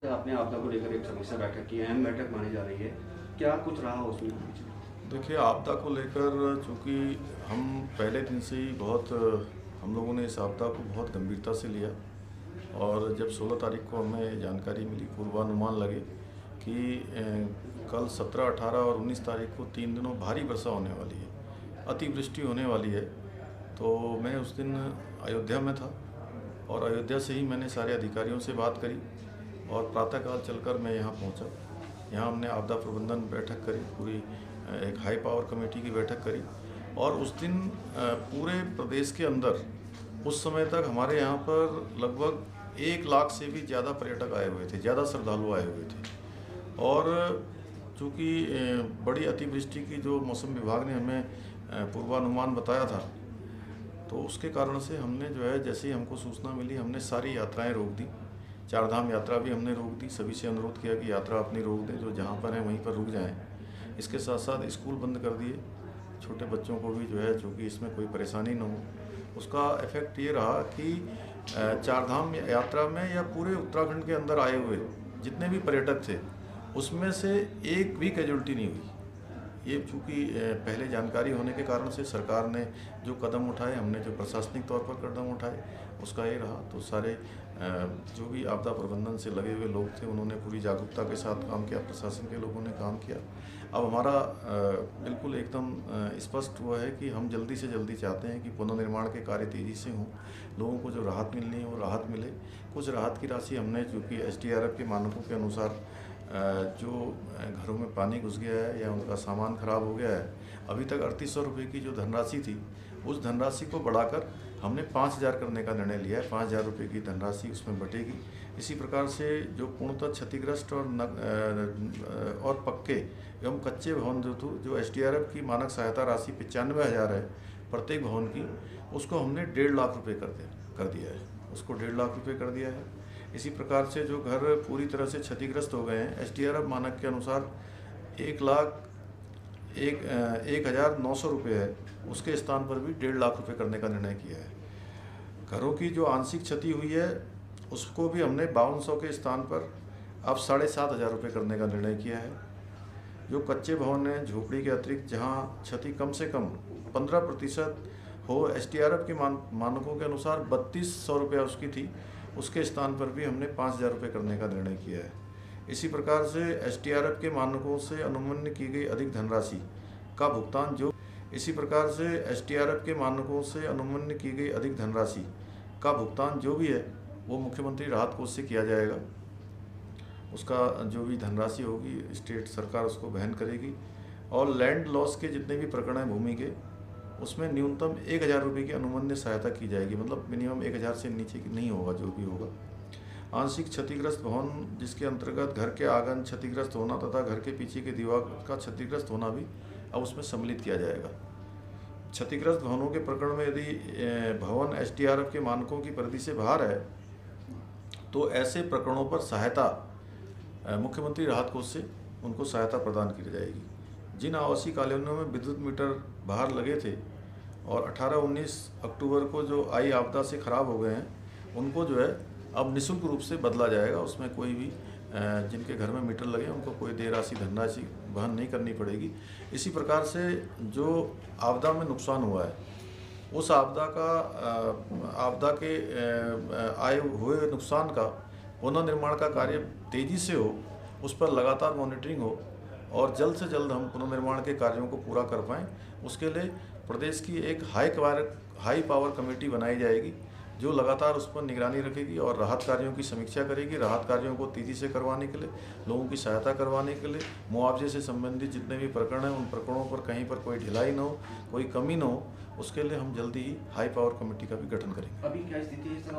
आपने आपदा को लेकर एक समीक्षा बैठक की, अहम बैठक मानी जा रही है, क्या कुछ रहा उसमें? देखिए, आपदा को लेकर चूँकि हम पहले दिन से ही हम लोगों ने इस आपदा को बहुत गंभीरता से लिया और जब 16 तारीख को हमें जानकारी मिली, पूर्वानुमान लगे कि कल 17, 18 और 19 तारीख को 3 दिनों भारी वर्षा होने वाली है, अतिवृष्टि होने वाली है, तो मैं उस दिन अयोध्या में था और अयोध्या से ही मैंने सारे अधिकारियों से बात करी और प्रातःकाल चलकर मैं यहाँ पहुँचा। यहाँ हमने आपदा प्रबंधन बैठक करी, पूरी एक हाई पावर कमेटी की बैठक करी और उस दिन पूरे प्रदेश के अंदर उस समय तक हमारे यहाँ पर लगभग 1 लाख से भी ज़्यादा पर्यटक आए हुए थे, ज़्यादा श्रद्धालु आए हुए थे। और चूँकि बड़ी अतिवृष्टि की जो मौसम विभाग ने हमें पूर्वानुमान बताया था, तो उसके कारण से हमने जो है जैसे ही हमको सूचना मिली, हमने सारी यात्राएं रोक दी। 4 धाम यात्रा भी हमने रोक दी, सभी से अनुरोध किया कि यात्रा अपनी रोक दें, जो जहाँ पर हैं वहीं पर रुक जाएं। इसके साथ साथ स्कूल बंद कर दिए, छोटे बच्चों को भी जो है चूँकि इसमें कोई परेशानी न हो। उसका इफ़ेक्ट ये रहा कि 4 धाम यात्रा में या पूरे उत्तराखंड के अंदर आए हुए जितने भी पर्यटक थे, उसमें से एक भी कैजुअल्टी नहीं हुई। ये चूँकि पहले जानकारी होने के कारण से सरकार ने जो कदम उठाए, हमने जो प्रशासनिक तौर पर कदम उठाए, उसका ये रहा। तो सारे जो भी आपदा प्रबंधन से लगे हुए लोग थे, उन्होंने पूरी जागरूकता के साथ काम किया, प्रशासन के लोगों ने काम किया। अब हमारा बिल्कुल एकदम स्पष्ट हुआ है कि हम जल्दी से जल्दी चाहते हैं कि पुनर्निर्माण के कार्य तेज़ी से हों, लोगों को जो राहत मिलनी है वो राहत मिले। कुछ राहत की राशि हमने, चूँकि SDRF के मानकों के अनुसार जो घरों में पानी घुस गया है या उनका सामान खराब हो गया है, अभी तक 3800 रुपये की जो धनराशि थी, उस धनराशि को बढ़ाकर हमने 5000 करने का निर्णय लिया है। 5000 रुपये की धनराशि उसमें बटेगी। इसी प्रकार से जो पूर्णतः क्षतिग्रस्त और पक्के एवं कच्चे भवन जो SDRF की मानक सहायता राशि 95,000 है प्रत्येक भवन की, उसको हमने 1.5 लाख रुपये कर दिया है। उसको 1.5 लाख रुपये कर दिया है। इसी प्रकार से जो घर पूरी तरह से क्षतिग्रस्त हो गए हैं, SDRF मानक के अनुसार 1,0900 रुपये है, उसके स्थान पर भी 1.5 लाख रुपये करने का निर्णय किया है। घरों की जो आंशिक क्षति हुई है, उसको भी हमने 5200 के स्थान पर अब 7,500 रुपये करने का निर्णय किया है। जो कच्चे भवन हैं, झोपड़ी के अतिरिक्त जहाँ क्षति कम से कम 15% हो, SDRF के मानकों के अनुसार 3200 रुपया उसकी थी, उसके स्थान पर भी हमने 5000 रुपये करने का निर्णय किया है। इसी प्रकार से SDRF के मानकों से अनुमन्य की गई अधिक धनराशि का भुगतान जो भी है वो मुख्यमंत्री राहत कोष से किया जाएगा। उसका जो भी धनराशि होगी, स्टेट सरकार उसको वहन करेगी। और लैंड लॉस के जितने भी प्रकरण हैं भूमि के, उसमें न्यूनतम 1000 रुपये की अनुमन्य सहायता की जाएगी, मतलब मिनिमम 1000 से नीचे की नहीं होगा जो भी होगा। आंशिक क्षतिग्रस्त भवन, जिसके अंतर्गत घर के आंगन क्षतिग्रस्त होना तथा घर के पीछे की दीवार का क्षतिग्रस्त होना भी अब उसमें सम्मिलित किया जाएगा। क्षतिग्रस्त भवनों के प्रकरण में यदि भवन SDRF के मानकों की परिधि से बाहर है, तो ऐसे प्रकरणों पर सहायता मुख्यमंत्री राहत कोष से उनको सहायता प्रदान की जाएगी। जिन आवासीय कॉलोनियों में विद्युत मीटर बाहर लगे थे और 18-19 अक्टूबर को जो आई आपदा से ख़राब हो गए हैं, उनको जो है अब निःशुल्क रूप से बदला जाएगा। उसमें कोई भी जिनके घर में मीटर लगे उनको कोई देय राशि धनराशि वहन नहीं करनी पड़ेगी। इसी प्रकार से जो आपदा में नुकसान हुआ है, उस आपदा के आए हुए नुकसान का पुनर्निर्माण का कार्य तेज़ी से हो, उस पर लगातार मॉनिटरिंग हो और जल्द से जल्द हम पुनर्निर्माण के कार्यों को पूरा कर पाएँ। उसके लिए प्रदेश की एक हाई पावर कमेटी बनाई जाएगी, जो लगातार उस पर निगरानी रखेगी और राहत कार्यों की समीक्षा करेगी। राहत कार्यों को तेज़ी से करवाने के लिए, लोगों की सहायता करवाने के लिए, मुआवजे से संबंधित जितने भी प्रकरण हैं, उन प्रकरणों पर कहीं पर कोई ढिलाई न हो, कोई कमी न हो, उसके लिए हम जल्दी ही हाई पावर कमेटी का भी गठन करेंगे। अभी क्या स्थिति है सर?